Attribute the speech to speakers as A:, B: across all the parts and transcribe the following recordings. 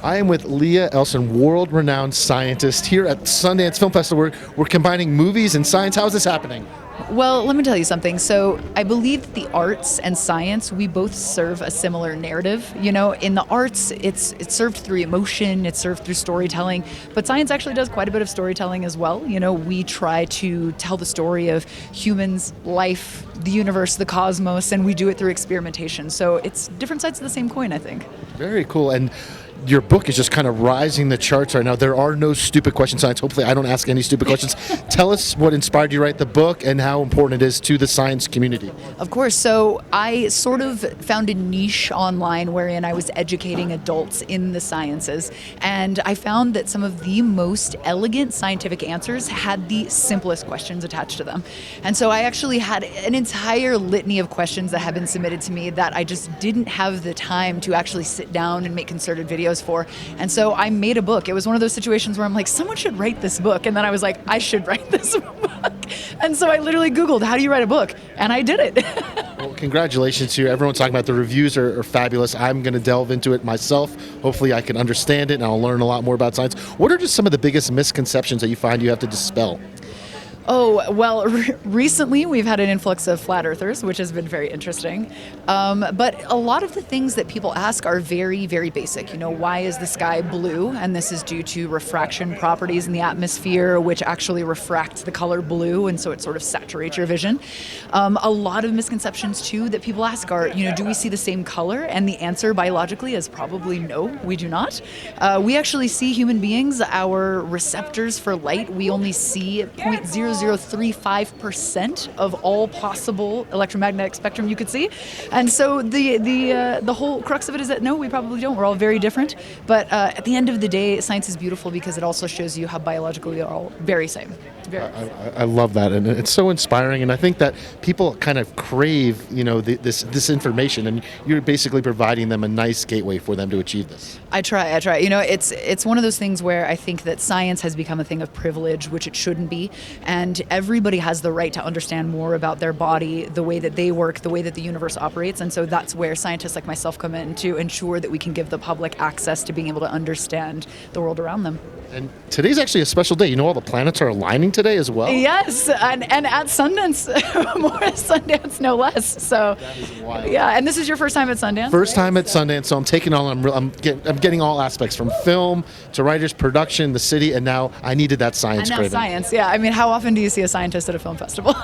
A: I am with Leah Elson, world-renowned scientist here at Sundance Film Festival. We're combining movies and science. How is this happening?
B: Well, let me tell you something. So I believe that the arts and science, we both serve a similar narrative. You know, in the arts, it's served through emotion, it's served through storytelling, but science actually does quite a bit of storytelling as well. You know, we try to tell the story of humans, life, the universe, the cosmos, and we do it through experimentation. So it's different sides of the same coin, I think.
A: Very cool. And your book is just kind of rising the charts right now. There are no stupid questions, science. Hopefully I don't ask any stupid questions. Tell us what inspired you to write the book and how important it is to the science community.
B: Of course. So I sort of found a niche online wherein I was educating adults in the sciences. And I found that some of the most elegant scientific answers had the simplest questions attached to them. And so I actually had an entire litany of questions that have been submitted to me that I just didn't have the time to actually sit down and make concerted videos for. And so I made a book. It was one of those situations where I'm like, someone should write this book. And then I was like, I should write this book. And so I literally Googled, how do you write a book? And I did it.
A: Well, congratulations to you. Everyone's talking about the reviews are fabulous. I'm going to delve into it myself. Hopefully I can understand it and I'll learn a lot more about science. What are just some of the biggest misconceptions that you find you have to dispel?
B: Oh, well, recently we've had an influx of flat earthers, which has been very interesting. But a lot of the things that people ask are very, very basic. You know, why is the sky blue? And this is due to refraction properties in the atmosphere, which actually refract the color blue, and so it sort of saturates your vision. A lot of misconceptions, too, that people ask are, you know, do we see the same color? And the answer biologically is probably no, we do not. We actually see human beings, our receptors for light, we only see 0.0035% of all possible electromagnetic spectrum you could see. And so the whole crux of it is that no, we probably don't. We're all very different. But at the end of the day, science is beautiful because it also shows you how biologically we are all very same.
A: I love that, and it's so inspiring. And I think that people kind of crave, you know, this information, and you're basically providing them a nice gateway for them to achieve this.
B: I try. You know, it's one of those things where I think that science has become a thing of privilege, which it shouldn't be. And everybody has the right to understand more about their body, the way that they work, the way that the universe operates. And so that's where scientists like myself come in to ensure that we can give the public access to being able to understand the world around them.
A: And today's actually a special day. You know, all the planets are aligning today as well.
B: Yes, and at Sundance, more at Sundance, no less. So,
A: that is wild.
B: Yeah, and this is your first time at Sundance?
A: First time at Sundance, so I'm taking on. I'm getting all aspects from film to writers, production, the city, and now I needed that science credit.
B: Science, yeah. I mean, how often do you see a scientist at a film festival?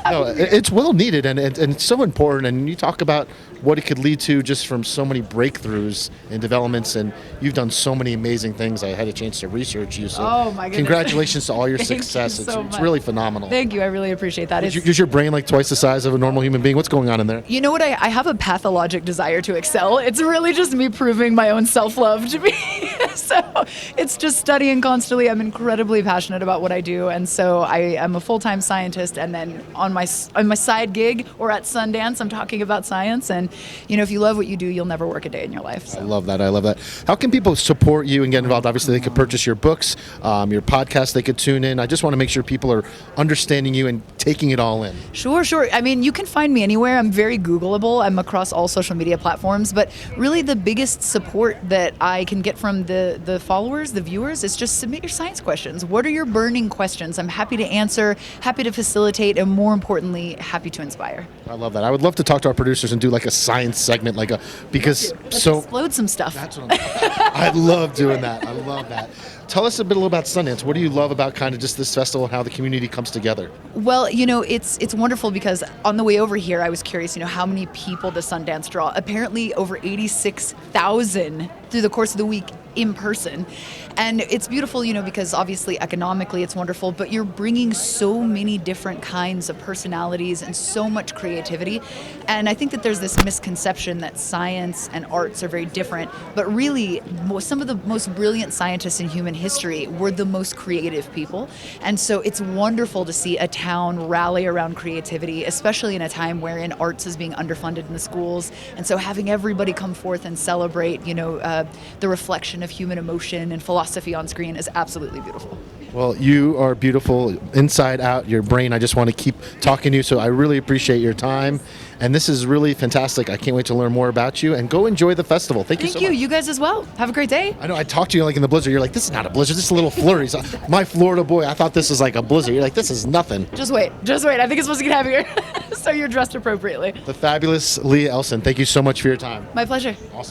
A: No, it's well needed, and it's so important. And you talk about what it could lead to just from so many breakthroughs and developments, and you've done so many amazing things. I had a chance to research you, so
B: oh my goodness.
A: Congratulations to all your
B: Thank
A: success.
B: You so
A: it's
B: much.
A: Really phenomenal.
B: Thank you, I really appreciate that.
A: Is your brain like twice the size of a normal human being? What's going on in there?
B: You know what, I have a pathologic desire to excel. It's really just me proving my own self-love to me. So it's just studying constantly. I'm incredibly passionate about what I do, and so I am a full-time scientist, and then on my side gig or at Sundance, I'm talking about science. And you know, if you love what you do, you'll never work a day in your life. So.
A: I love that. How can people support you and get involved? Obviously, they could purchase your books, your podcast. They could tune in. I just want to make sure people are understanding you and taking it all in.
B: Sure. I mean, you can find me anywhere. I'm very Googleable. I'm across all social media platforms. But really, the biggest support that I can get from the followers, the viewers, is just submit your science questions. What are your burning questions? I'm happy to answer, happy to facilitate, and more importantly, happy to inspire.
A: I love that. I would love to talk to our producers and do like a science segment,
B: Let's explode some stuff.
A: That's what I love doing that. I love that. Tell us a bit about Sundance. What do you love about kind of just this festival and how the community comes together?
B: Well, you know, it's wonderful because on the way over here, I was curious, you know, how many people does Sundance draw? Apparently over 86,000 through the course of the week in person. And it's beautiful, you know, because obviously economically it's wonderful, but you're bringing so many different kinds of personalities and so much creativity. And I think that there's this misconception that science and arts are very different, but really some of the most brilliant scientists in human history were the most creative people. And so it's wonderful to see a town rally around creativity, especially in a time wherein arts is being underfunded in the schools. And so having everybody come forth and celebrate, you know, the reflection of human emotion and philosophy on screen is absolutely beautiful.
A: Well, you are beautiful inside out, your brain. I just want to keep talking to you, so I really appreciate your time. And this is really fantastic. I can't wait to learn more about you, and go enjoy the festival. Thank you so
B: Thank you.
A: much.
B: You guys as well. Have a great day.
A: I know I talked to you like in the blizzard. You're like, this is not a blizzard. This is a little flurries. My Florida boy, I thought this was like a blizzard. You're like, this is nothing.
B: Just wait. Just wait. I think it's supposed to get heavier. So you're dressed appropriately.
A: The fabulous Leah Elson. Thank you so much for your time.
B: My pleasure.
A: Awesome.